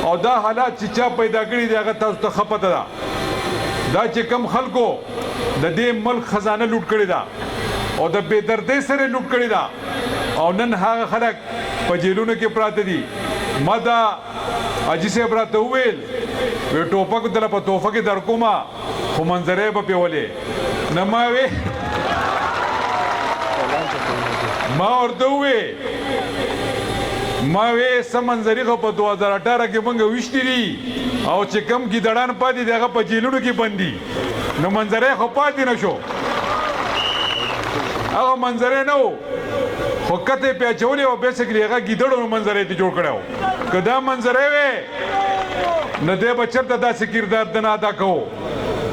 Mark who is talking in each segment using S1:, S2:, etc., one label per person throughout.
S1: او دا حالات چې چا پیدا کړي دي هغه تاسو ته ښه پته ده دا چې کم خلکو د دې ملک خزانه لوټ کړې ده او د بې دردۍ سره لوټ کړې ده او نن هغه خلک په جیلونو کې پراته دي. ما دا حاجي صاحب راته وویل وی ټوپک دله په تحفه کې درکومه خو منظرې به پیولې نه ما وی ما ورته ووی ما وی څه منظرې خو په 2018 کې موږ ویشتي دي او چې کم ګیدړان پاتې دي هغه په جیلونو کې بندي نو منظرې خو پاتې نه شو هغه منظرې نه و خو کته پیاچولې او بیسیکلی هغه ګیدړو منظرې ته جوړ کړو که دا منظرې وې نو دی به چېرته داسې کردار د نه ادا کوو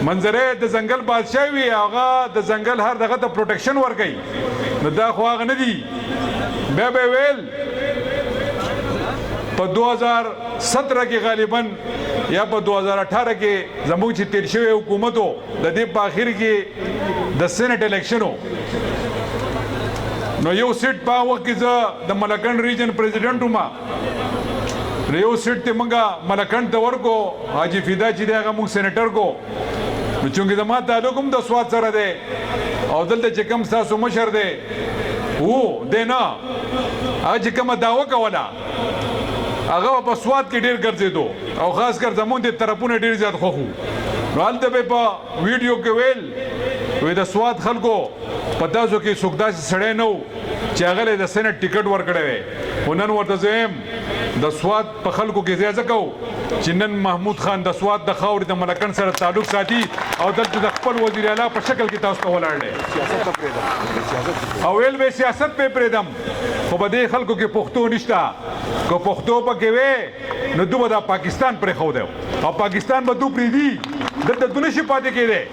S1: منظرې د ځنګل بادشاه وي هغه د ځنګل هر دغه ته پروټیکشن ورکوي نو دا خو هغه نه دي بیا به ویل په 2017 کې غالبا یا په 2018 کې زموږ چې تیر شوی حکومت و د دې په آخر کې د سینټ الیکشن نو یو سیټ په وخت کې زه د ملکنډ ریجن پریزیډنټ وم نو یو سیټ ته موږ ملکنډ ته ورکو حاجي فدا چې دی هغه موږ سینیټر کو نو چونکې زما تعلق هم د سواد سره دی او دلته چې کوم ستاسو مشر دی دی نه هغه چې کومه دعوه کوله هغه په سواد کې ډیر ګرځېدو او خاص کر زمونږ د طرفونه ډیر زیات خوښ وو نو هلته به په ویډیو کې ویل د سواد خلکو په تاسو کې څوک داسې سړی نه و چې هغه د سینټ ټیکټ ورکړی وی خو نن ورته زه یم د سواد په خلکو کې زه ځکه کوو چې نن محمود خان د سواد د خاورې د ملکنډ سره تعلق ساتي او دلته د خپل وزیر اعلی په شکل کې تاسو ته ولاړ دی او ویل به سیاست پې پرېږدم خو په دې خلکو کې پښتو نشته که پښتو پکې وې نو دوی به دا پاکستان پرېښودی او پاکستان به دوی پرېږدي دلته دوی نشي پاتې کېدی